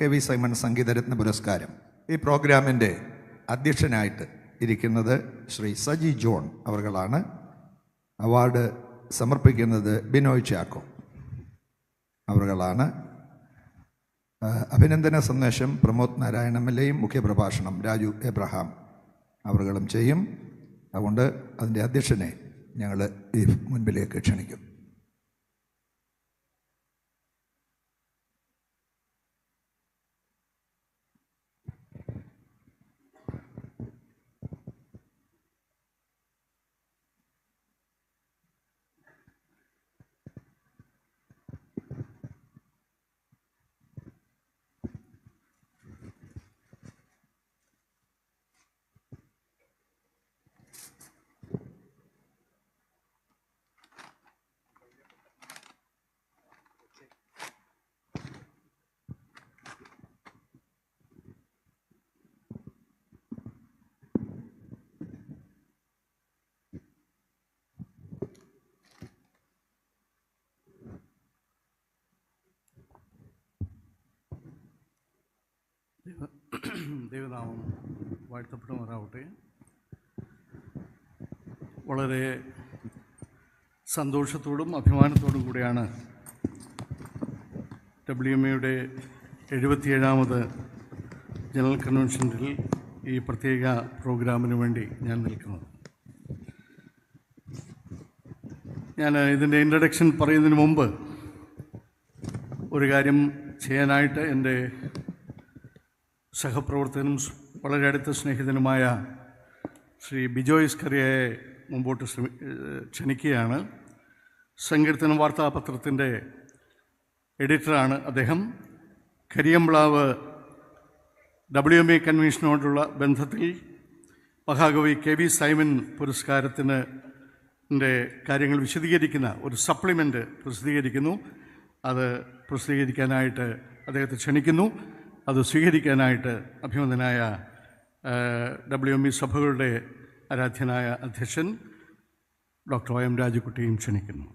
KV Simon സംഗീതരത്ന പുരസ്കാരം. ഈ പ്രോഗ്രാമിൻ്റെ അധ്യക്ഷനായിട്ട് ഇരിക്കുന്നത് ശ്രീ സജി ജോൺ അവർകളാണ്. അവാർഡ് സമർപ്പിക്കുന്നത് ബിനോയ് ചാക്കോ അവർകളാണ്. അഭിനന്ദന സന്ദേശം പ്രമോദ് നാരായണ MLA യും മുഖ്യപ്രഭാഷണം രാജു എബ്രഹാം അവർകളും ചെയ്യും. അതുകൊണ്ട് അതിൻ്റെ അധ്യക്ഷനെ ഞങ്ങൾ ഈ മുൻപിലേക്ക് ക്ഷണിക്കും. ദൈവനാമം വാഴ്ത്തപ്പെടുമാറാവട്ടെ. വളരെ സന്തോഷത്തോടും അഭിമാനത്തോടും കൂടിയാണ് WMAയുടെ 77ാമത് ജനറൽ കൺവെൻഷനിൽ ഈ പ്രത്യേക പ്രോഗ്രാമിന് വേണ്ടി ഞാൻ നിൽക്കുന്നത്. ഞാൻ ഇതിൻ്റെ ഇൻട്രഡക്ഷൻ പറയുന്നതിന് മുമ്പ് ഒരു കാര്യം ചെയ്യാനായിട്ട് എൻ്റെ സഹപ്രവർത്തകനും വളരെ അടുത്ത സ്നേഹിതനുമായ ശ്രീ ബിജോയ് സ്കറിയയെ മുമ്പോട്ട് ക്ഷണിക്കുകയാണ്. സങ്കീർത്തനം വാർത്താപത്രത്തിൻ്റെ എഡിറ്ററാണ് അദ്ദേഹം. കരിയമ്പ്ലാവ് WMA കൺവെൻഷനോടുള്ള ബന്ധത്തിൽ മഹാകവി KV സൈമൺ പുരസ്കാരത്തിന് കാര്യങ്ങൾ വിശദീകരിക്കുന്ന ഒരു സപ്ലിമെൻ്റ് പ്രസിദ്ധീകരിക്കുന്നു. അത് പ്രസിദ്ധീകരിക്കാനായിട്ട് അദ്ദേഹത്തെ ക്ഷണിക്കുന്നു. അത് സ്വീകരിക്കാനായിട്ട് അഭിമതനായ WMA സഭകളുടെ ആരാധ്യനായ അധ്യക്ഷൻ ഡോക്ടർ OM രാജകുട്ടിയും ക്ഷണിക്കുന്നു.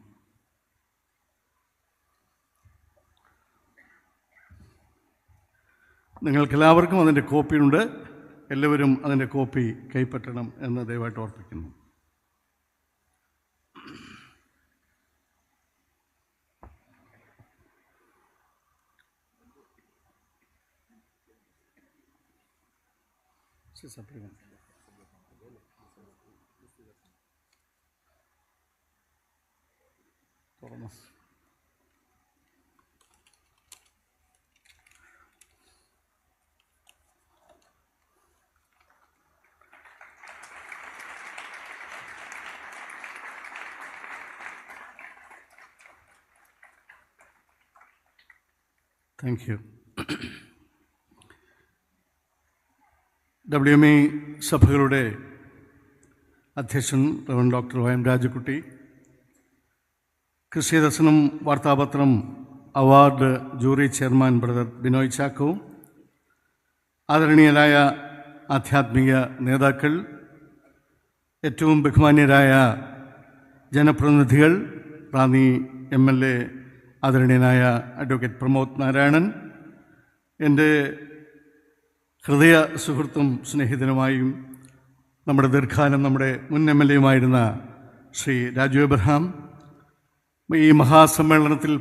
നിങ്ങൾക്കെല്ലാവർക്കും അതിൻ്റെ കോപ്പിയുണ്ട്. എല്ലാവരും അതിൻ്റെ കോപ്പി കൈപ്പറ്റണം എന്ന് ദയവായിട്ട് ഓർപ്പിക്കുന്നു. Supplement. Thomas. Thank you. WMA സഭകളുടെ അധ്യക്ഷൻ റവറൻഡ് ഡോക്ടർ OM രാജകുട്ടി, ക്രിസ്തീയ ദർശനം വാർത്താപത്രം award jury chairman brother Binoy Chacko, ആദരണീയരായ ആധ്യാത്മിക നേതാക്കൾ, ഏറ്റവും ബഹുമാന്യരായ ജനപ്രതിനിധികൾ, റാന്നി MLA ആദരണീയനായ അഡ്വക്കേറ്റ് പ്രമോദ് നാരായണൻ, എൻ്റെ ഹൃദയ സുഹൃത്തും സ്നേഹിതനുമായും നമ്മുടെ ദീർഘകാലം നമ്മുടെ മുൻ MLA യുമായിരുന്ന ശ്രീ രാജു എബ്രഹാം, ഈ മഹാസമ്മേളനത്തിൽ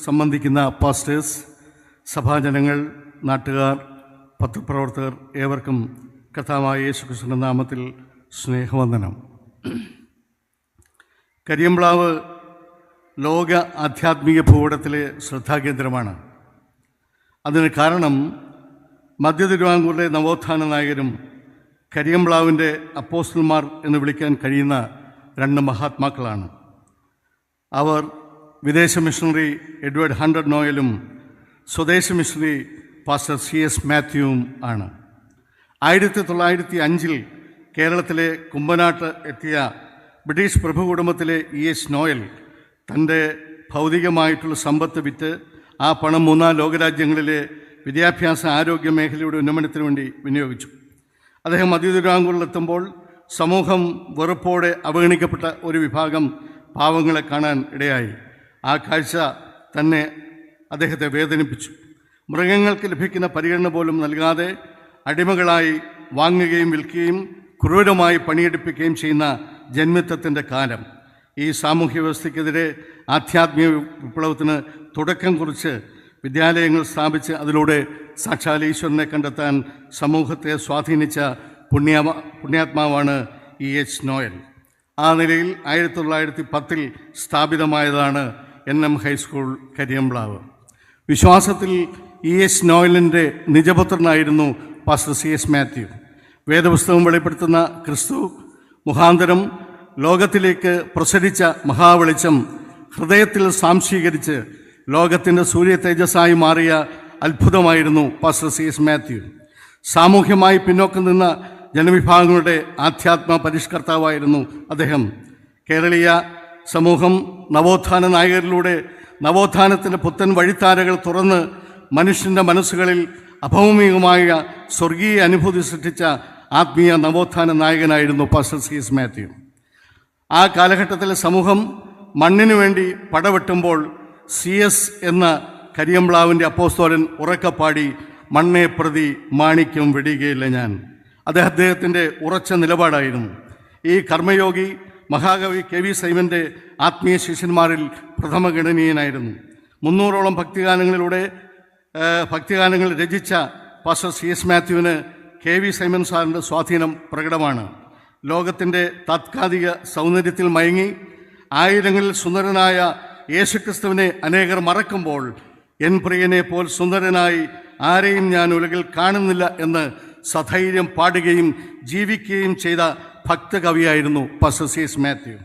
സംബന്ധിക്കുന്ന പാസ്റ്റേഴ്സ്, സഭാജനങ്ങൾ, നാട്ടുകാർ, പത്രപ്രവർത്തകർ, ഏവർക്കും കർത്താവായ യേശുക്രിസ്തുവിന്റെ നാമത്തിൽ സ്നേഹവന്ദനം. കരിയമ്പ്ലാവ് ലോക ആധ്യാത്മിക ഭൂപടത്തിലെ ശ്രദ്ധാകേന്ദ്രമാണ്. അതിന് കാരണം മധ്യ തിരുവിതാംകൂറിലെ നവോത്ഥാന നായകരും കരിയമ്പ്ലാവിൻ്റെ അപ്പോസ്റ്റൽമാർ എന്ന് വിളിക്കാൻ കഴിയുന്ന രണ്ട് മഹാത്മാക്കളാണ്. അവർ വിദേശ മിഷണറി എഡ്വേർഡ് ഹണ്ടർ നോയലും സ്വദേശ മിഷണറി പാസ്റ്റർ CS മാത്യുവും ആണ്. 1905 കേരളത്തിലെ കുമ്പനാട്ട് എത്തിയ ബ്രിട്ടീഷ് പ്രഭു കുടുംബത്തിലെ ES നോയൽ തൻ്റെ ഭൗതികമായിട്ടുള്ള സമ്പത്ത് വിറ്റ് ആ പണം 3 ലോകരാജ്യങ്ങളിലെ വിദ്യാഭ്യാസ ആരോഗ്യ മേഖലയുടെ ഉന്നമനത്തിന് വേണ്ടി വിനിയോഗിച്ചു. അദ്ദേഹം മധ്യ തിരുവിതാംകൂറിലെത്തുമ്പോൾ സമൂഹം വെറുപ്പോടെ അവഗണിക്കപ്പെട്ട ഒരു വിഭാഗം പാവങ്ങളെ കാണാൻ ഇടയായി. ആ കാഴ്ച തന്നെ അദ്ദേഹത്തെ വേദനിപ്പിച്ചു. മൃഗങ്ങൾക്ക് ലഭിക്കുന്ന പരിഗണന പോലും നൽകാതെ അടിമകളായി വാങ്ങുകയും വിൽക്കുകയും ക്രൂരമായി പണിയെടുപ്പിക്കുകയും ചെയ്യുന്ന ജന്മിത്വത്തിൻ്റെ കാലം. ഈ സാമൂഹ്യ വ്യവസ്ഥയ്ക്കെതിരെ ആധ്യാത്മിക വിപ്ലവത്തിന് തുടക്കം കുറിച്ച് വിദ്യാലയങ്ങൾ സ്ഥാപിച്ച് അതിലൂടെ സാക്ഷാൽ ഈശ്വരനെ കണ്ടെത്താൻ സമൂഹത്തെ സ്വാധീനിച്ച പുണ്യാത്മാവാണ് E.H. നോയൽ. ആ നിലയിൽ 1910 സ്ഥാപിതമായതാണ് NM ഹൈസ്കൂൾ കരിയമ്പ്ലാവ്. വിശ്വാസത്തിൽ E.H. നോയലിൻ്റെ നിജപുത്രനായിരുന്നു പാസ്റ്റർ C.S. മാത്യു. വേദപുസ്തകം വെളിപ്പെടുത്തുന്ന ക്രിസ്തു മുഖാന്തരം ലോകത്തിലേക്ക് പ്രസരിച്ച മഹാവെളിച്ചം ഹൃദയത്തിൽ സാംശീകരിച്ച് ലോകത്തിൻ്റെ സൂര്യ തേജസ്സായി മാറിയ അത്ഭുതമായിരുന്നു പാസ്റ്റർ C.S. മാത്യു. സാമൂഹ്യമായി പിന്നോക്കം നിന്ന ജനവിഭാഗങ്ങളുടെ ആധ്യാത്മ പരിഷ്കർത്താവായിരുന്നു അദ്ദേഹം. കേരളീയ സമൂഹം നവോത്ഥാന നായകരിലൂടെ നവോത്ഥാനത്തിൻ്റെ പുത്തൻ വഴിത്താരകൾ തുറന്ന് മനുഷ്യൻ്റെ മനസ്സുകളിൽ അഭൗമികമായ സ്വർഗീയ അനുഭൂതി സൃഷ്ടിച്ച ആത്മീയ നവോത്ഥാന നായകനായിരുന്നു പാസ്റ്റർ C.S. മാത്യു. ആ കാലഘട്ടത്തിലെ സമൂഹം മണ്ണിനു വേണ്ടി പടവെട്ടുമ്പോൾ CS എന്ന കരിയമ്പ്ലാവിൻ്റെ അപ്പോസ്തലൻ ഉറക്കപ്പാടി മണ്ണെ പ്രതി മാണിക്യം വെടിയുകയില്ല ഞാൻ. അദ്ദേഹത്തിൻ്റെ ഉറച്ച നിലപാടായിരുന്നു. ഈ കർമ്മയോഗി മഹാകവി KV സൈമൻ്റെ ആത്മീയ ശിഷ്യന്മാരിൽ പ്രഥമഗണനീയനായിരുന്നു. 300ഓളം ഭക്തിഗാനങ്ങൾ രചിച്ച പാസ്റ്റർ C.S. മാത്യുവിന് KV സൈമൻ സാറിൻ്റെ സ്വാധീനം പ്രകടമാണ്. ലോകത്തിൻ്റെ താത്കാലിക സൗന്ദര്യത്തിൽ മയങ്ങി ആയിരങ്ങളിൽ സുന്ദരനായ യേശുക്രിസ്തുവിനെ അനേകർ മറക്കുമ്പോൾ എൻ പ്രിയനെ പോൽ സുന്ദരനായി ആരെയും ഞാൻ ഉലകിൽ കാണുന്നില്ല എന്ന് സധൈര്യം പാടുകയും ജീവിക്കുകയും ചെയ്ത ഭക്തകവിയായിരുന്നു പാസ്റ്റർ C.S. മാത്യു.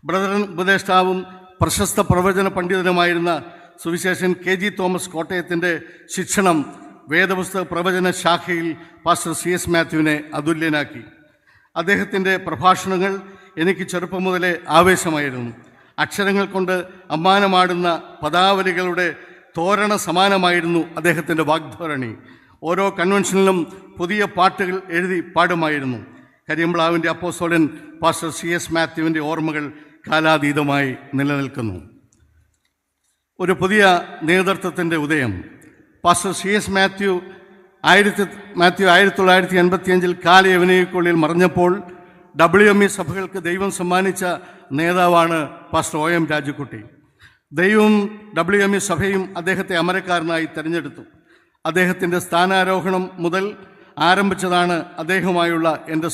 ബ്രദറൻ ഉപദേഷ്ടാവും പ്രശസ്ത പ്രവചന പണ്ഡിതനുമായിരുന്ന സുവിശേഷൻ KG തോമസ് കോട്ടയത്തിൻ്റെ ശിക്ഷണം വേദപുസ്തക പ്രവചന ശാഖയിൽ പാസ്റ്റർ C.S. മാത്യുവിനെ അതുല്യനാക്കി. അദ്ദേഹത്തിൻ്റെ പ്രഭാഷണങ്ങൾ എനിക്ക് ചെറുപ്പം മുതലേ ആവേശമായിരുന്നു. അക്ഷരങ്ങൾ കൊണ്ട് അമ്മാനമാടുന്ന പദാവലികളുടെ തോരണ സമാനമായിരുന്നു അദ്ദേഹത്തിൻ്റെ വാഗ്ധോരണി. ഓരോ കൺവെൻഷനിലും പുതിയ പാട്ടുകൾ എഴുതി പാടുമായിരുന്നു. കരിയമ്പ്ലാവിൻ്റെ അപ്പോസ്തലൻ പാസ്റ്റർ C.S. മാത്യുവിൻ്റെ ഓർമ്മകൾ കാലാതീതമായി നിലനിൽക്കുന്നു. ഒരു പുതിയ നേതൃത്വത്തിൻ്റെ ഉദയം. Pastor C.S. മാത്യു 1985 കാലയവനികൾക്കുള്ളിൽ മറഞ്ഞപ്പോൾ WME സഭകൾക്ക് ദൈവം സമ്മാനിച്ച നേതാവാണ് പാസ്റ്റർ OM രാജുക്കുട്ടി. ദൈവവും WME സഭയും അദ്ദേഹത്തെ അമരക്കാരനായി തിരഞ്ഞെടുത്തു. അദ്ദേഹത്തിൻ്റെ സ്ഥാനാരോഹണം മുതൽ ആരംഭിച്ചതാണ് അദ്ദേഹവുമായുള്ള എൻ്റെ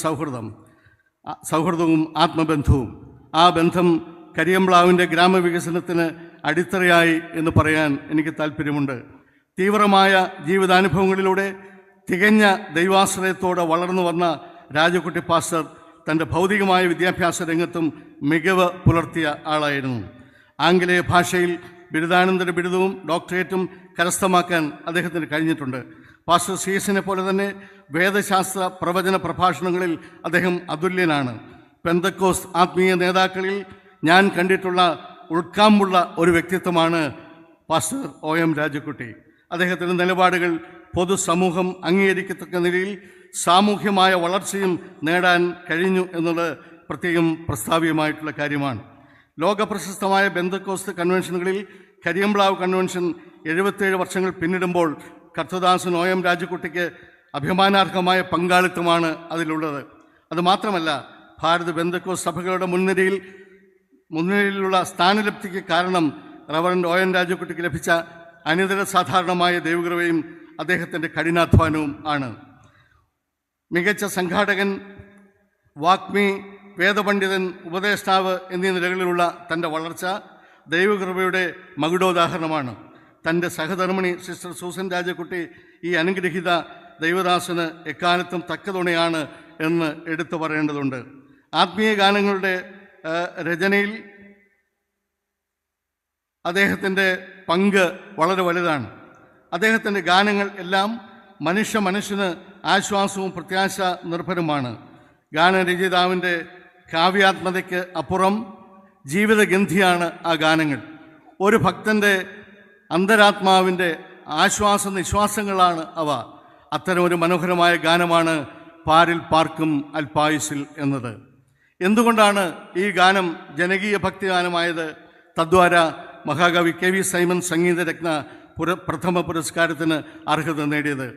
സൗഹൃദവും ആത്മബന്ധവും. ആ ബന്ധം കരിയമ്പ്ലാവിൻ്റെ ഗ്രാമവികസനത്തിന് അടിത്തറയായി എന്ന് പറയാൻ എനിക്ക് താല്പര്യമുണ്ട്. തീവ്രമായ ജീവിതാനുഭവങ്ങളിലൂടെ തികഞ്ഞ ദൈവാശ്രയത്തോടെ വളർന്നു വന്ന രാജകുട്ടി പാസ്റ്റർ തൻ്റെ ഭൗതികമായ വിദ്യാഭ്യാസ രംഗത്തും മികവ് പുലർത്തിയ ആളായിരുന്നു. ആംഗലേയ ഭാഷയിൽ ബിരുദാനന്തര ബിരുദവും ഡോക്ടറേറ്റും കരസ്ഥമാക്കാൻ അദ്ദേഹത്തിന് കഴിഞ്ഞിട്ടുണ്ട്. പാസ്റ്റർ C.S.നെ പോലെ തന്നെ വേദശാസ്ത്ര പ്രവചന പ്രഭാഷണങ്ങളിൽ അദ്ദേഹം അതുല്യനാണ്. പെന്തക്കോസ്ത് ആത്മീയ നേതാക്കളിൽ ഞാൻ കണ്ടിട്ടുള്ള ഉൾക്കാമ്പുള്ള ഒരു വ്യക്തിത്വമാണ് പാസ്റ്റർ OM രാജക്കുട്ടി. അദ്ദേഹത്തിൻ്റെ നിലപാടുകൾ പൊതുസമൂഹം അംഗീകരിക്കത്തക്ക നിലയിൽ സാമൂഹ്യമായ വളർച്ചയും നേടാൻ കഴിഞ്ഞു എന്നുള്ളത് പ്രത്യേകം പ്രസ്താവ്യമായിട്ടുള്ള കാര്യമാണ്. ലോകപ്രശസ്തമായ ബെന്തക്കോസ്ത് കൺവെൻഷനുകളിൽ കരിയമ്പ്ലാവ് കൺവെൻഷൻ 77 വർഷങ്ങൾ പിന്നിടുമ്പോൾ കർത്തദാസൻ OM രാജക്കുട്ടിക്ക് അഭിമാനാർഹമായ പങ്കാളിത്തമാണ് അതിലുള്ളത്. അതുമാത്രമല്ല, ഭാരത ബെന്തക്കോസ്ത് സഭകളുടെ മുൻനിരയിലുള്ള സ്ഥാനലബ്ധിക്ക് കാരണം റവറൻഡ് OM രാജക്കുട്ടിക്ക് ലഭിച്ച അനിതര സാധാരണമായ ദൈവകൃപയും അദ്ദേഹത്തിൻ്റെ കഠിനാധ്വാനവും ആണ്. മികച്ച സംഘാടകൻ, വാഗ്മി, വേദപണ്ഡിതൻ, ഉപദേഷ്ടാവ് എന്നീ നിലകളിലുള്ള തൻ്റെ വളർച്ച ദൈവകൃപയുടെ മകുടോദാഹരണമാണ്. തൻ്റെ സഹധർമ്മിണി സിസ്റ്റർ സൂസൻ രാജക്കുട്ടി ഈ അനുഗ്രഹീത ദൈവദാസന് എക്കാലത്തും തക്കതുണയാണ് എന്ന് എടുത്തു പറയേണ്ടതുണ്ട്. ആത്മീയ ഗാനങ്ങളുടെ രചനയിൽ അദ്ദേഹത്തിൻ്റെ പങ്ക് വളരെ വലുതാണ്. അദ്ദേഹത്തിൻ്റെ ഗാനങ്ങൾ എല്ലാം മനുഷ്യന് ആശ്വാസവും പ്രത്യാശ നിർഭരമാണ്. ഗാനരചയിതാവിൻ്റെ കാവ്യാത്മതയ്ക്ക് അപ്പുറം ജീവിതഗന്ധിയാണ് ആ ഗാനങ്ങൾ. ഒരു ഭക്തൻ്റെ അന്തരാത്മാവിൻ്റെ ആശ്വാസ നിശ്വാസങ്ങളാണ് അവ. അത്തരമൊരു മനോഹരമായ ഗാനമാണ് പാരിൽ പാർക്കും അൽപായുസിൽ എന്നത്. എന്തുകൊണ്ടാണ് ഈ ഗാനം ജനകീയ ഭക്തിഗാനമായത്? തദ്വാര മഹാകവി KV സൈമൺ സംഗീതരത്ന പ്രഥമ പുരസ്കാരത്തിന് അർഹത നേടിയത്.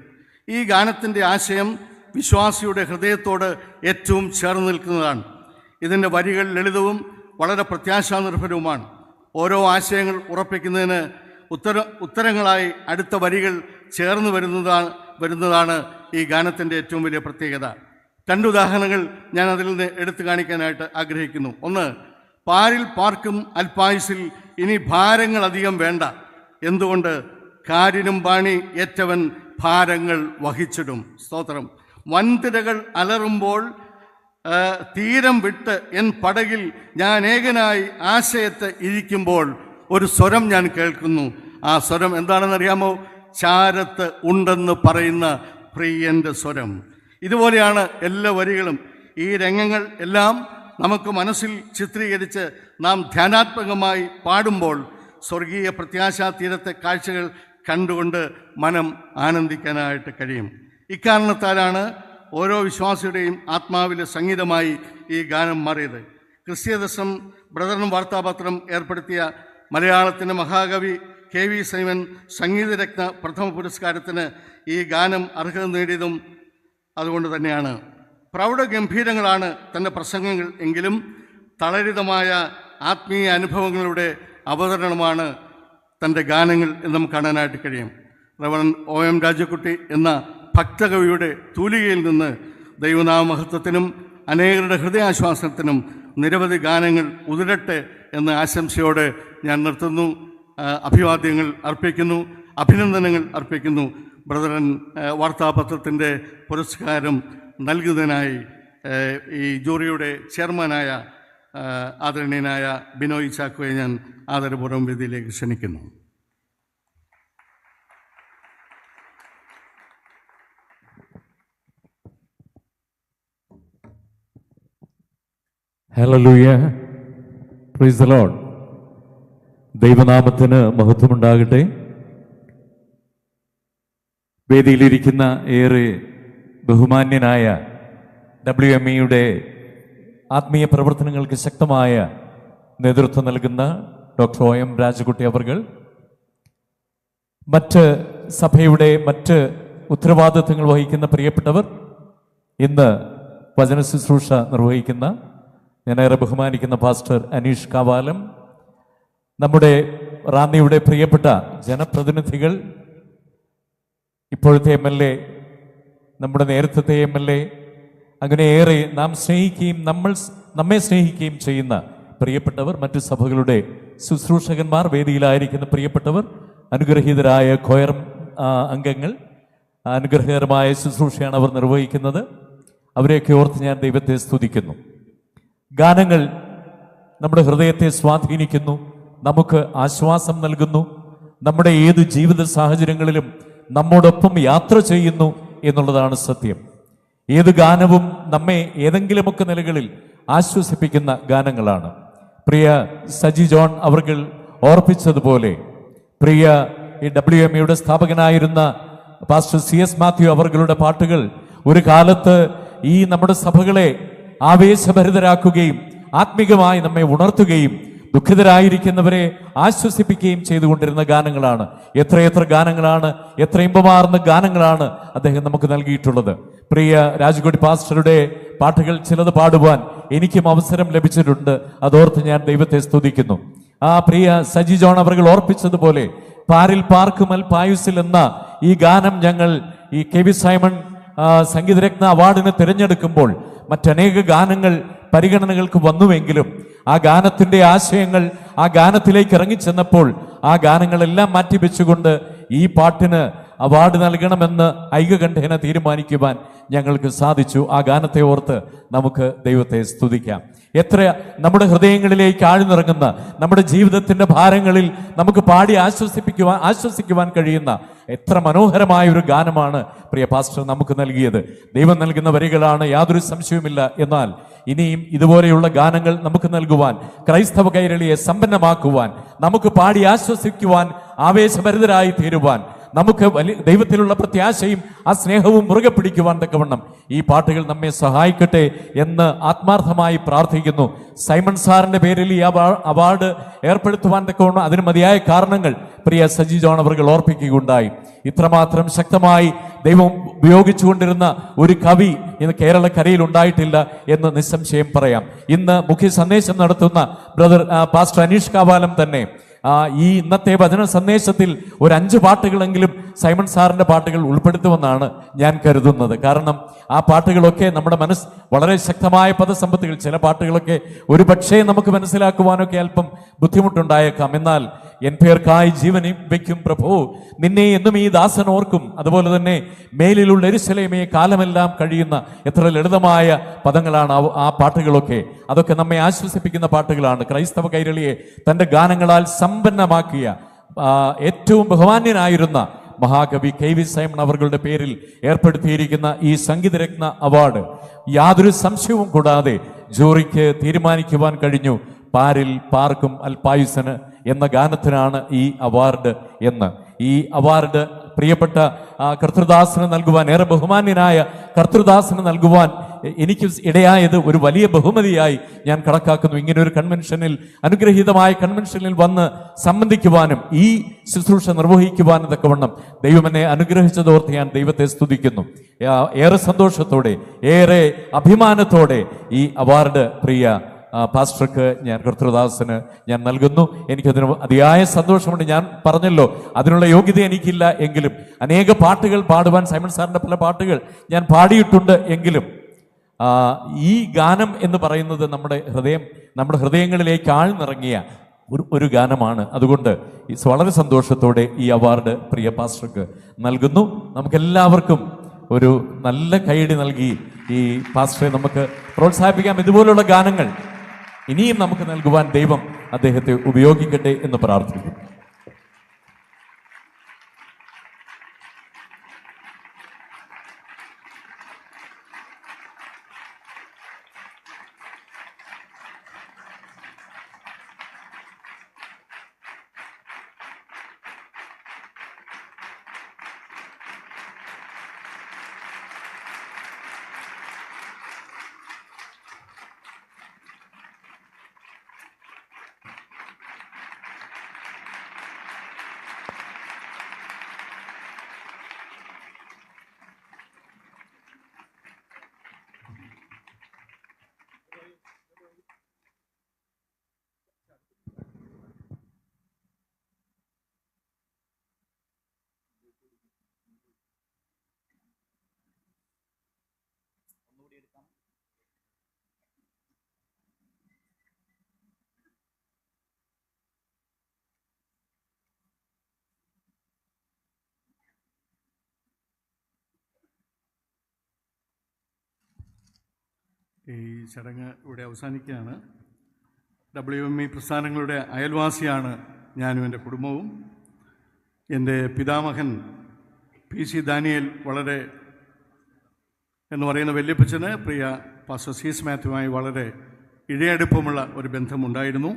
ഈ ഗാനത്തിൻ്റെ ആശയം വിശ്വാസിയുടെ ഹൃദയത്തോട് ഏറ്റവും ചേർന്ന് നിൽക്കുന്നതാണ്. ഇതിൻ്റെ വരികൾ ലളിതവും വളരെ പ്രത്യാശാനിർഭരവുമാണ്. ഓരോ ആശയങ്ങൾ ഉറപ്പിക്കുന്നതിന് ഉത്തരങ്ങളായി അടുത്ത വരികൾ ചേർന്ന് വരുന്നതാണ് ഈ ഗാനത്തിൻ്റെ ഏറ്റവും വലിയ പ്രത്യേകത. 2 ഉദാഹരണങ്ങൾ ഞാൻ അതിൽ നിന്ന് എടുത്തു കാണിക്കാനായിട്ട് ആഗ്രഹിക്കുന്നു. ഒന്ന്, പാരിൽ പാർക്കും അൽപായുസിൽ ഇനി ഭാരങ്ങൾ അധികം വേണ്ട. എന്തുകൊണ്ട്? കാരിനും പാണി ഏറ്റവൻ ഭാരങ്ങൾ വഹിച്ചിടും. സ്തോത്രം. വൻതിരകൾ അലറുമ്പോൾ തീരം വിട്ട് എൻ പടകിൽ ഞാൻ ഏകനായി ആശയത്ത് ഇരിക്കുമ്പോൾ ഒരു സ്വരം ഞാൻ കേൾക്കുന്നു. ആ സ്വരം എന്താണെന്നറിയാമോ? ചാരത്ത് ഉണ്ടെന്ന് പറയുന്ന പ്രിയൻ്റെ സ്വരം. ഇതുപോലെയാണ് എല്ലാ വരികളും. ഈ രംഗങ്ങൾ എല്ലാം നമുക്ക് മനസ്സിൽ ചിത്രീകരിച്ച് നാം ധ്യാനാത്മകമായി പാടുമ്പോൾ സ്വർഗീയ പ്രത്യാശാ തീരത്തെ കാഴ്ചകൾ കണ്ടുകൊണ്ട് മനം ആനന്ദിക്കാനായിട്ട് കഴിയും. ഇക്കാരണത്താലാണ് ഓരോ വിശ്വാസിയുടെയും ആത്മാവിലെ സംഗീതമായി ഈ ഗാനം മാറിയത്. ക്രിസ്ത്യദർശനം ബ്രദറിനും വാർത്താപത്രം ഏർപ്പെടുത്തിയ മലയാളത്തിൻ്റെ മഹാകവി KV സൈമൻ സംഗീതരത്ന പ്രഥമ പുരസ്കാരത്തിന് ഈ ഗാനം അർഹത നേടിയതും അതുകൊണ്ട് തന്നെയാണ്. പ്രൗഢഗംഭീരങ്ങളാണ് തൻ്റെ പ്രസംഗങ്ങൾ എങ്കിലും തളരിതമായ ആത്മീയ അനുഭവങ്ങളുടെ അവതരണമാണ് തൻ്റെ ഗാനങ്ങൾ എന്ന് നമുക്ക് കാണാനായിട്ട് കഴിയും. റവറൻ OM രാജക്കുട്ടി എന്ന ഭക്തകവിയുടെ തൂലികയിൽ നിന്ന് ദൈവനാമമഹത്വത്തിനും അനേകരുടെ ഹൃദയാശ്വാസത്തിനും നിരവധി ഗാനങ്ങൾ ഉതിരട്ടെ എന്ന ആശംസയോടെ ഞാൻ നിർത്തുന്നു. അഭിവാദ്യങ്ങൾ അർപ്പിക്കുന്നു, അഭിനന്ദനങ്ങൾ അർപ്പിക്കുന്നു. ബ്രദറൻ വാർത്താപത്രത്തിൻ്റെ പുരസ്കാരം നൽകുന്നതിനായി ഈ ജൂറിയുടെ ചെയർമാനായ ആദരണീയനായ ബിനോയ് ചാക്കോയെ ഞാൻ ആദരപൂർവ്വം വേദിയിലേക്ക് ക്ഷണിക്കുന്നു. Hallelujah, praise the Lord. ദൈവനാമത്തിന് മഹത്വമുണ്ടാകട്ടെ. വേദിയിലിരിക്കുന്ന ഏറെ ബഹുമാന്യനായ WMEയുടെ ആത്മീയ പ്രവർത്തനങ്ങൾക്ക് ശക്തമായ നേതൃത്വം നൽകുന്ന ഡോക്ടർ OM രാജകുട്ടി അവർകൾ, മറ്റ് സഭയുടെ മറ്റ് ഉത്തരവാദിത്വങ്ങൾ വഹിക്കുന്ന പ്രിയപ്പെട്ടവർ, ഇന്ന് വചന ശുശ്രൂഷ നിർവഹിക്കുന്ന ഞാനേറെ ബഹുമാനിക്കുന്ന പാസ്റ്റർ അനീഷ് കാവാലം, നമ്മുടെ റാന്നിയുടെ പ്രിയപ്പെട്ട ജനപ്രതിനിധികൾ, ഇപ്പോഴത്തെ MLA, നമ്മുടെ നേരത്തെ MLA, അങ്ങനെ ഏറെ നാം സ്നേഹിക്കുകയും നമ്മെ സ്നേഹിക്കുകയും ചെയ്യുന്ന പ്രിയപ്പെട്ടവർ, മറ്റു സഭകളുടെ ശുശ്രൂഷകന്മാർ, വേദിയിലായിരിക്കുന്ന പ്രിയപ്പെട്ടവർ, അനുഗ്രഹീതരായ കൊയർ അംഗങ്ങൾ, അനുഗ്രഹകരമായ ശുശ്രൂഷയാണ് അവർ നിർവഹിക്കുന്നത്. അവരെയൊക്കെ ഓർത്ത് ഞാൻ ദൈവത്തെ സ്തുതിക്കുന്നു. ഗാനങ്ങൾ നമ്മുടെ ഹൃദയത്തെ സ്വാധീനിക്കുന്നു, നമുക്ക് ആശ്വാസം നൽകുന്നു, നമ്മുടെ ഏത് ജീവിത സാഹചര്യങ്ങളിലും നമ്മോടൊപ്പം യാത്ര ചെയ്യുന്നു എന്നുള്ളതാണ് സത്യം. ഏത് ഗാനവും നമ്മെ ഏതെങ്കിലുമൊക്കെ നിലകളിൽ ആശ്വസിപ്പിക്കുന്ന ഗാനങ്ങളാണ്. പ്രിയ സജി ജോൺ അവർകൾ ഓർപ്പിച്ചതുപോലെ, പ്രിയ ഈ WMEയുടെ സ്ഥാപകനായിരുന്ന പാസ്റ്റർ CS മാത്യു അവർകളുടെ പാട്ടുകൾ ഒരു കാലത്ത് ഈ നമ്മുടെ സഭകളെ ആവേശഭരിതരാക്കുകയും ആത്മീകമായി നമ്മെ ഉണർത്തുകയും ദുഃഖിതരായിരിക്കുന്നവരെ ആശ്വസിപ്പിക്കുകയും ചെയ്തുകൊണ്ടിരുന്ന ഗാനങ്ങളാണ്. എത്രയെത്ര ഗാനങ്ങളാണ്, എത്ര ഇമ്പമാർന്ന ഗാനങ്ങളാണ് അദ്ദേഹം നമുക്ക് നൽകിയിട്ടുള്ളത്. പ്രിയ രാജകോടി പാസ്റ്ററുടെ പാട്ടുകൾ ചിലത് പാടുവാൻ എനിക്കും അവസരം ലഭിച്ചിട്ടുണ്ട്. അതോർത്ത് ഞാൻ ദൈവത്തെ സ്തുതിക്കുന്നു. ആ പ്രിയ സജി ജോൺ അവർകൾ ഓർപ്പിച്ചതുപോലെ, പാരിൽ പാർക്കുമൽ പായുസിൽ എന്ന ഈ ഗാനം ഞങ്ങൾ ഈ KV സൈമൺ സംഗീതരത്ന അവാർഡിന് തിരഞ്ഞെടുക്കുമ്പോൾ മറ്റനേക ഗാനങ്ങൾ പരിഗണനകൾക്ക് വന്നുവെങ്കിലും ആ ഗാനത്തിന്റെ ആശയങ്ങൾ ആ ഗാനത്തിലേക്ക് ഇറങ്ങിച്ചെന്നപ്പോൾ ആ ഗാനങ്ങളെല്ലാം മാറ്റിവെച്ചുകൊണ്ട് ഈ പാട്ടിന് അവാർഡ് നൽകണമെന്ന് ഐകകണ്ഠേന തീരുമാനിക്കുവാൻ ഞങ്ങൾക്ക് സാധിച്ചു. ആ ഗാനത്തെ ഓർത്ത് നമുക്ക് ദൈവത്തെ സ്തുതിക്കാം. എത്ര നമ്മുടെ ഹൃദയങ്ങളിലേക്ക് ആഴ്ന്നിറങ്ങുന്ന, നമ്മുടെ ജീവിതത്തിന്റെ ഭാരങ്ങളിൽ നമുക്ക് പാടി ആശ്വസിക്കുവാൻ കഴിയുന്ന എത്ര മനോഹരമായ ഒരു ഗാനമാണ് പ്രിയ പാസ്റ്റർ നമുക്ക് നൽകിയത്. ദൈവം നൽകുന്ന വരികളാണ്, യാതൊരു സംശയവുമില്ല. എന്നാൽ ഇനിയും ഇതുപോലെയുള്ള ഗാനങ്ങൾ നമുക്ക് നൽകുവാൻ, ക്രൈസ്തവ കൈരളിയെ സമ്പന്നമാക്കുവാൻ, നമുക്ക് പാടി ആശ്വസിക്കുവാൻ, ആവേശഭരിതരായി തീരുവാൻ നമുക്ക് ദൈവത്തിലുള്ള പ്രത്യാശയും ആ സ്നേഹവും മുറുകെ പിടിക്കുവാൻ തക്കവണ്ണം ഈ പാട്ടുകൾ നമ്മെ സഹായിക്കട്ടെ എന്ന് ആത്മാർത്ഥമായി പ്രാർത്ഥിക്കുന്നു. സൈമൺ സാറിന്റെ പേരിൽ ഈ അവാർഡ് ഏർപ്പെടുത്തുവാൻ തക്കവണ്ണം അതിന് മതിയായ കാരണങ്ങൾ പ്രിയ സജി ജോൺ അവർ ഓർപ്പിക്കുകയുണ്ടായി. ഇത്രമാത്രം ശക്തമായി ദൈവം ഉപയോഗിച്ചുകൊണ്ടിരുന്ന ഒരു കവി ഇന്ന് കേരളക്കരയിൽ ഉണ്ടായിട്ടില്ല എന്ന് നിസ്സംശയം പറയാം. ഇന്ന് മുഖ്യ സന്ദേശം നടത്തുന്ന ബ്രദർ പാസ്റ്റർ അനീഷ് കാവാലം തന്നെ ഈ ഇന്നത്തെ വചന സന്ദേശത്തിൽ ഒരു 5 പാട്ടുകളെങ്കിലും സൈമൺ സാറിന്റെ പാട്ടുകൾ ഉൾപ്പെടുത്തുമെന്നാണ് ഞാൻ കരുതുന്നത്. കാരണം ആ പാട്ടുകളൊക്കെ നമ്മുടെ വളരെ ശക്തമായ പദസമ്പത്തുകൾ, ചില പാട്ടുകളൊക്കെ ഒരു പക്ഷേ നമുക്ക് മനസ്സിലാക്കുവാനൊക്കെ അല്പം ബുദ്ധിമുട്ടുണ്ടായേക്കാം. എന്നാൽ എൻ പേർക്കായി ജീവനെ വയ്ക്കും പ്രഭു, നിന്നെ എന്നും ഈ ദാസൻ ഓർക്കും. അതുപോലെ തന്നെ മേലിലുള്ള യെരൂശലേമേ കാലമെല്ലാം കഴിയുന്ന എത്ര ലളിതമായ പദങ്ങളാണ് ആ പാട്ടുകളൊക്കെ. അതൊക്കെ നമ്മെ ആശ്വസിപ്പിക്കുന്ന പാട്ടുകളാണ്. ക്രൈസ്തവ കൈരളിയെ തൻ്റെ ഗാനങ്ങളാൽ സമ്പന്നമാക്കിയ ഏറ്റവും ബഹുമാന്യനായിരുന്ന മഹാകവി KV സൈമൺ അവരുടെ പേരിൽ ഏർപ്പെടുത്തിയിരിക്കുന്ന ഈ സംഗീതരത്ന അവാർഡ് യാതൊരു സംശയവും കൂടാതെ ജൂറിക്ക് തീരുമാനിക്കുവാൻ കഴിഞ്ഞു പാരിൽ പാർക്കും അൽപായുസന് എന്ന ഗാനത്തിനാണ് ഈ അവാർഡ് എന്ന്. ഈ അവാർഡ് പ്രിയപ്പെട്ട കർത്തൃദാസന് നൽകുവാൻ, ഏറെ ബഹുമാന്യനായ കർത്തൃദാസന് നൽകുവാൻ എനിക്ക് ഇടയായത് ഒരു വലിയ ബഹുമതിയായി ഞാൻ കണക്കാക്കുന്നു. ഇങ്ങനെ ഒരു കൺവെൻഷനിൽ, അനുഗ്രഹീതമായ കൺവെൻഷനിൽ വന്ന് സംബന്ധിക്കുവാനും ഈ ശുശ്രൂഷ നിർവഹിക്കുവാനും തക്കവണ്ണം ദൈവം എന്നെ അനുഗ്രഹിച്ചതോർത്ത് ഞാൻ ദൈവത്തെ സ്തുതിക്കുന്നു. ഏറെ സന്തോഷത്തോടെ, ഏറെ അഭിമാനത്തോടെ ഈ അവാർഡ് പ്രിയ പാസ്റ്റർക്ക് ഞാൻ, കർത്തൃദാസന് ഞാൻ നൽകുന്നു. എനിക്കതിന് അതിയായ സന്തോഷമുണ്ട്. ഞാൻ പറഞ്ഞല്ലോ, അതിനുള്ള യോഗ്യത എനിക്കില്ല എങ്കിലും അനേക പാട്ടുകൾ പാടുവാൻ സൈമൺ സാറിൻ്റെ പല പാട്ടുകൾ ഞാൻ പാടിയിട്ടുണ്ട്. എങ്കിലും ഈ ഗാനം എന്ന് പറയുന്നത് നമ്മുടെ ഹൃദയങ്ങളിലേക്ക് ആഴ്ന്നിറങ്ങിയ ഒരു ഗാനമാണ്. അതുകൊണ്ട് വളരെ സന്തോഷത്തോടെ ഈ അവാർഡ് പ്രിയ പാസ്റ്റർക്ക് നൽകുന്നു. നമുക്കെല്ലാവർക്കും ഒരു നല്ല കൈയടി നൽകി ഈ പാസ്റ്ററെ നമുക്ക് പ്രോത്സാഹിപ്പിക്കാം. ഇതുപോലുള്ള ഗാനങ്ങൾ ഇനിയും നമുക്ക് നൽകുവാൻ ദൈവം അദ്ദേഹത്തെ ഉപയോഗിക്കട്ടെ എന്ന് പ്രാർത്ഥിക്കുന്നു. ഈ ചടങ്ങ് ഇവിടെ അവസാനിക്കുകയാണ്. WME പ്രസ്ഥാനങ്ങളുടെ അയൽവാസിയാണ് ഞാനും എൻ്റെ കുടുംബവും. എൻ്റെ പിതാമഹൻ PC ദാനിയേൽ വളരെ എന്ന് പറയുന്ന വല്യപ്പച്ചന് പ്രിയ പാസ്റ്റർ CS മാത്യുവുമായി വളരെ ഇഴയടുപ്പമുള്ള ഒരു ബന്ധമുണ്ടായിരുന്നു.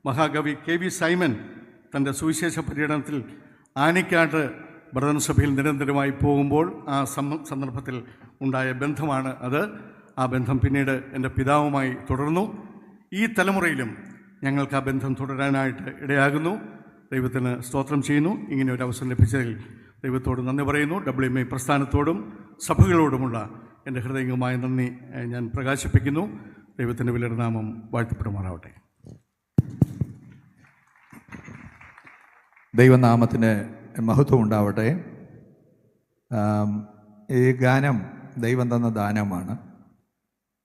മഹാകവി KV സൈമൺ തൻ്റെ സുവിശേഷ പര്യടനത്തിൽ ആനിക്കാട്ട് ബ്രദർ സഭയിൽ നിരന്തരമായി പോകുമ്പോൾ ആ സന്ദർഭത്തിൽ ഉണ്ടായ ബന്ധമാണ് അത്. ആ ബന്ധം പിന്നീട് എൻ്റെ പിതാവുമായി തുടർന്നു. ഈ തലമുറയിലും ഞങ്ങൾക്ക് ആ ബന്ധം തുടരാനായിട്ട് ഇടയാകുന്നു. ദൈവത്തിന് സ്തോത്രം ചെയ്യുന്നു. ഇങ്ങനെ ഒരു അവസരം ലഭിച്ചതിൽ ദൈവത്തോട് നന്ദി പറയുന്നു. WME പ്രസ്ഥാനത്തോടും സഭകളോടുമുള്ള എൻ്റെ ഹൃദയംഗമായ നന്ദി ഞാൻ പ്രകാശിപ്പിക്കുന്നു. ദൈവത്തിൻ്റെ വിലയുടെ നാമം വാഴ്ത്തപ്പെടുമാറാവട്ടെ. ദൈവനാമത്തിന് മഹത്വം ഉണ്ടാവട്ടെ. ഈ ഗാനം ദൈവം തന്ന ദാനമാണ്.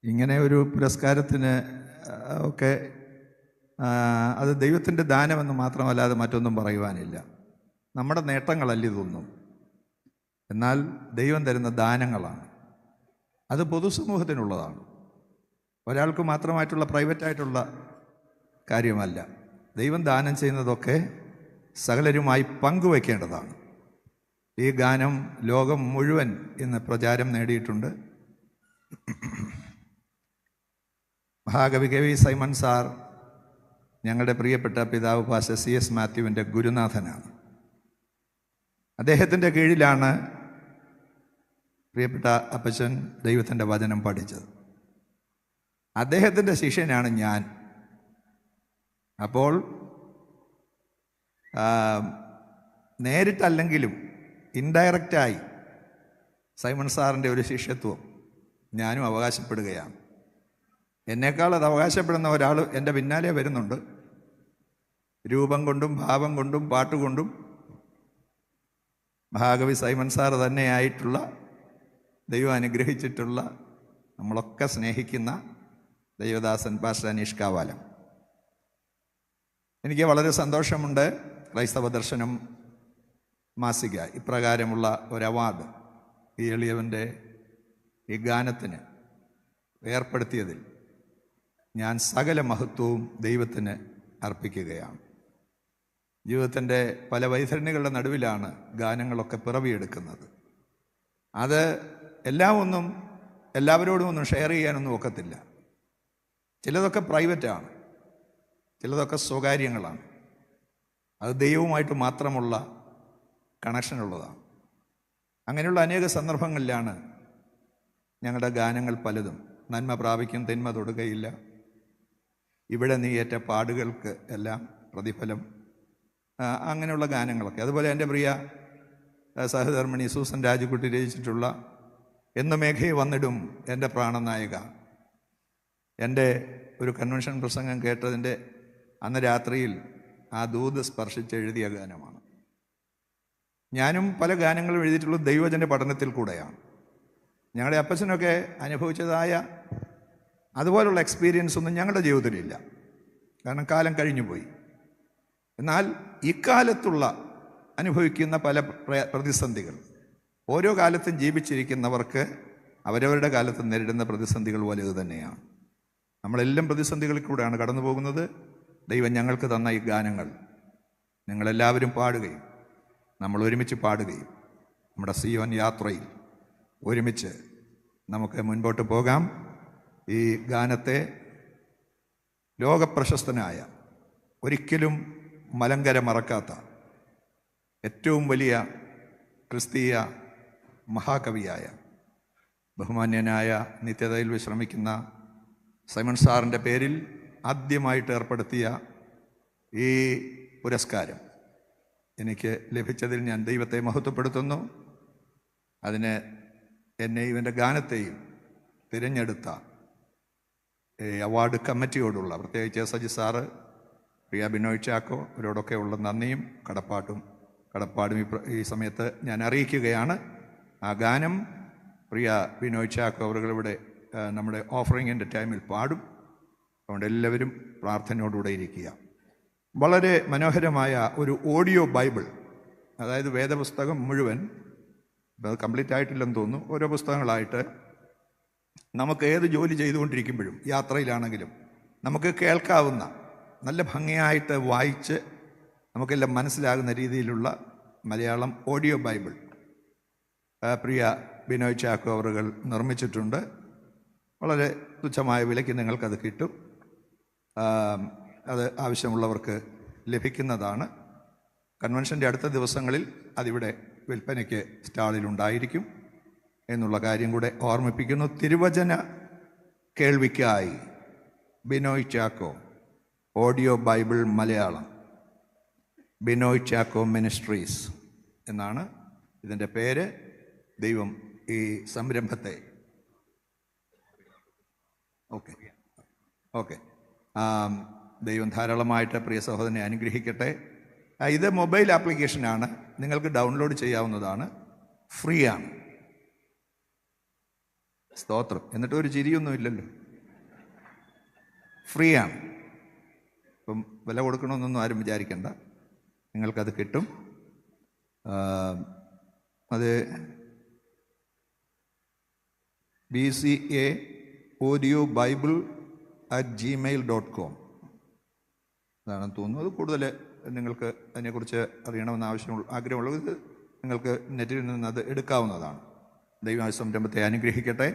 ഇങ്ങനെ ഒരു പുരസ്കാരത്തിന് ഒക്കെ അത് ദൈവത്തിൻ്റെ ദാനമെന്ന് മാത്രമല്ലാതെ മറ്റൊന്നും പറയുവാനില്ല. നമ്മുടെ നേട്ടങ്ങളല്ല ഇതൊന്നും, എന്നാൽ ദൈവം തരുന്ന ദാനങ്ങളാണ്. അത് പൊതുസമൂഹത്തിനുള്ളതാണ്, ഒരാൾക്ക് മാത്രമായിട്ടുള്ള പ്രൈവറ്റായിട്ടുള്ള കാര്യമല്ല. ദൈവം ദാനം ചെയ്യുന്നതൊക്കെ സകലരുമായി പങ്കുവയ്ക്കേണ്ടതാണ്. ഈ ഗാനം ലോകം മുഴുവൻ ഇന്ന് പ്രചാരം നേടിയിട്ടുണ്ട്. മഹാകവി KV സൈമൺ സാർ ഞങ്ങളുടെ പ്രിയപ്പെട്ട പിതാവ് പാസ്റ്റർ CS മാത്യുവിൻ്റെ ഗുരുനാഥനാണ്. അദ്ദേഹത്തിൻ്റെ കീഴിലാണ് പ്രിയപ്പെട്ട അപ്പച്ചൻ ദൈവത്തിൻ്റെ വചനം പഠിച്ചത്. അദ്ദേഹത്തിൻ്റെ ശിഷ്യനാണ് ഞാൻ. അപ്പോൾ നേരിട്ടല്ലെങ്കിലും ഇൻഡയറക്റ്റായി സൈമൺ സാറിൻ്റെ ഒരു ശിഷ്യത്വം ഞാനും അവകാശപ്പെടുകയാണ്. എന്നേക്കാൾ അത് അവകാശപ്പെടുന്ന ഒരാൾ എൻ്റെ പിന്നാലെ വരുന്നുണ്ട്. രൂപം കൊണ്ടും ഭാവം കൊണ്ടും പാട്ടുകൊണ്ടും മഹാകവി സൈമൺ സാർ തന്നെയായിട്ടുള്ള, ദൈവം അനുഗ്രഹിച്ചിട്ടുള്ള, നമ്മളൊക്കെ സ്നേഹിക്കുന്ന ദൈവദാസൻ പാസ്റ്റർ അനീഷ് കാവാലം. എനിക്ക് വളരെ സന്തോഷമുണ്ട്. ക്രൈസ്തവ ദർശനം മാസിക ഇപ്രകാരമുള്ള ഒരു അവാർഡ് ഈ എളിയവൻ്റെ ഈ ഗാനത്തിന് ഏർപ്പെടുത്തിയതിൽ ഞാൻ സകല മഹത്വവും ദൈവത്തിന് അർപ്പിക്കുകയാണ്. ജീവിതത്തിൻ്റെ പല വൈതരണികളുടെ നടുവിലാണ് ഗാനങ്ങളൊക്കെ പിറവിയെടുക്കുന്നത്. അത് എല്ലാം എല്ലാവരോടും ഒന്നും ഷെയർ ചെയ്യാനൊന്നും ഒക്കത്തില്ല. ചിലതൊക്കെ പ്രൈവറ്റാണ്, ചിലതൊക്കെ സ്വകാര്യങ്ങളാണ്. അത് ദൈവവുമായിട്ട് മാത്രമുള്ള കണക്ഷനുള്ളതാണ്. അങ്ങനെയുള്ള അനേക സന്ദർഭങ്ങളിലാണ് ഞങ്ങളുടെ ഗാനങ്ങൾ പലതും നന്മ പ്രാപിക്കും, തിന്മ തൊടുകയില്ല, ഇവിടെ നീ ഏറ്റ പാടുകൾക്ക് എല്ലാം പ്രതിഫലം, അങ്ങനെയുള്ള ഗാനങ്ങളൊക്കെ. അതുപോലെ എൻ്റെ പ്രിയ സഹധർമ്മിണി സൂസൻ രാജുക്കുട്ടി രചിച്ചിട്ടുള്ള എന്ന് മേഘയെ വന്നിടും എൻ്റെ പ്രാണനായക, എൻ്റെ ഒരു കൺവെൻഷൻ പ്രസംഗം കേട്ടതിൻ്റെ അന്ന് രാത്രിയിൽ ആ ദൂത് സ്പർശിച്ച് എഴുതിയ ഗാനമാണ്. ഞാനും പല ഗാനങ്ങളും എഴുതിയിട്ടുള്ളത് ദൈവജൻ്റെ പഠനത്തിൽ കൂടെയാണ്. ഞങ്ങളുടെ അപ്പച്ചനൊക്കെ അനുഭവിച്ചതായ അതുപോലുള്ള എക്സ്പീരിയൻസ് ഒന്നും ഞങ്ങളുടെ ജീവിതത്തിലില്ല, കാരണം കാലം കഴിഞ്ഞു പോയി. എന്നാൽ ഇക്കാലത്തുള്ള അനുഭവിക്കുന്ന പല പ്രതിസന്ധികൾ, ഓരോ കാലത്തും ജീവിച്ചിരിക്കുന്നവർക്ക് അവരവരുടെ കാലത്ത് നേരിടുന്ന പ്രതിസന്ധികൾ വലുത് തന്നെയാണ്. നമ്മളെല്ലാം പ്രതിസന്ധികളിൽ കൂടെയാണ് കടന്നു പോകുന്നത്. ദൈവം ഞങ്ങൾക്ക് തന്ന ഈ ഗാനങ്ങൾ നിങ്ങളെല്ലാവരും പാടുകയും നമ്മൾ ഒരുമിച്ച് പാടുകയും നമ്മുടെ സിയോൻ യാത്രയിൽ ഒരുമിച്ച് നമുക്ക് മുൻപോട്ട് പോകാം. ഈ ഗാനത്തെ ലോകപ്രശസ്തനായ, ഒരിക്കലും മലങ്കര മറക്കാത്ത, ഏറ്റവും വലിയ ക്രിസ്തീയ മഹാകവിയായ, ബഹുമാന്യനായ, നിത്യതയിൽ വിശ്രമിക്കുന്ന സൈമൺ സാറിൻ്റെ പേരിൽ ആദ്യമായിട്ട് ഏർപ്പെടുത്തിയ ഈ പുരസ്കാരം എനിക്ക് ലഭിച്ചതിൽ ഞാൻ ദൈവത്തെ മഹത്വപ്പെടുത്തുന്നു. അതിന് എന്നെ ഇവൻ്റെ ഗാനത്തെയും തിരഞ്ഞെടുത്ത അവാർഡ് കമ്മിറ്റിയോടുള്ള, പ്രത്യേകിച്ച് സജി സാറ്, പ്രിയ ബിനോയ് ചാക്കോ, അവരോടൊക്കെ ഉള്ള നന്ദിയും കടപ്പാടും ഈ സമയത്ത് ഞാൻ അറിയിക്കുകയാണ്. ആ ഗാനം പ്രിയ ബിനോയ് ചാക്കോ അവരുടെ നമ്മുടെ ഓഫറിങ്ങിൻ്റെ ടൈമിൽ പാടും. അതുകൊണ്ട് എല്ലാവരും പ്രാർത്ഥനയോടുകൂടെ ഇരിക്കുക. വളരെ മനോഹരമായ ഒരു ഓഡിയോ ബൈബിൾ, അതായത് വേദപുസ്തകം മുഴുവൻ, അത് കംപ്ലീറ്റ് ആയിട്ടില്ലെന്ന് തോന്നുന്നു, ഓരോ പുസ്തകങ്ങളായിട്ട് നമുക്ക് ഏത് ജോലി ചെയ്തുകൊണ്ടിരിക്കുമ്പോഴും യാത്രയിലാണെങ്കിലും നമുക്ക് കേൾക്കാവുന്ന, നല്ല ഭംഗിയായിട്ട് വായിച്ച് നമുക്കെല്ലാം മനസ്സിലാകുന്ന രീതിയിലുള്ള മലയാളം ഓഡിയോ ബൈബിൾ പ്രിയ ബിനോയ് ചാക്കോ അവറുകൾ നിർമ്മിച്ചിട്ടുണ്ട്. വളരെ തുച്ഛമായ വിലയ്ക്ക് നിങ്ങൾക്കത് കിട്ടും. അത് ആവശ്യമുള്ളവർക്ക് ലഭിക്കുന്നതാണ്. കൺവെൻഷൻ്റെ അടുത്ത ദിവസങ്ങളിൽ അതിവിടെ വിൽപ്പനയ്ക്ക് സ്റ്റാളിലുണ്ടായിരിക്കും എന്നുള്ള കാര്യം കൂടെ ഓർമ്മിപ്പിക്കുന്നു. തിരുവചന കേൾവിക്കായി Binoy Chacko audio Bible Malayalam, Binoy Chacko ministries എന്നാണ് ഇതിൻ്റെ പേര്. ദൈവം ഈ സംരംഭത്തെ ഓക്കെ ദൈവം ധാരാളമായിട്ട് പ്രിയ സഹോദരനെ അനുഗ്രഹിക്കട്ടെ. ഇത് മൊബൈൽ ആപ്ലിക്കേഷനാണ്, നിങ്ങൾക്ക് ഡൗൺലോഡ് ചെയ്യാവുന്നതാണ്, ഫ്രീ ആണ്. സ്തോത്രം. എന്നിട്ട് ഒരു ചിരിയൊന്നും ഇല്ലല്ലോ, ഫ്രീ ആണ്. ഇപ്പം വില കൊടുക്കണമെന്നൊന്നും ആരും വിചാരിക്കണ്ട, നിങ്ങൾക്കത് കിട്ടും. അത് BCA audio bible @gmail.com അതാണെന്ന് തോന്നുന്നു. അത് കൂടുതൽ നിങ്ങൾക്ക് അതിനെക്കുറിച്ച് അറിയണമെന്ന് ആഗ്രഹമുള്ളത് നിങ്ങൾക്ക് നെറ്റിൽ നിന്ന് അത് എടുക്കാവുന്നതാണ്. ദൈവ സംരംഭത്തെ അനുഗ്രഹിക്കട്ടെ.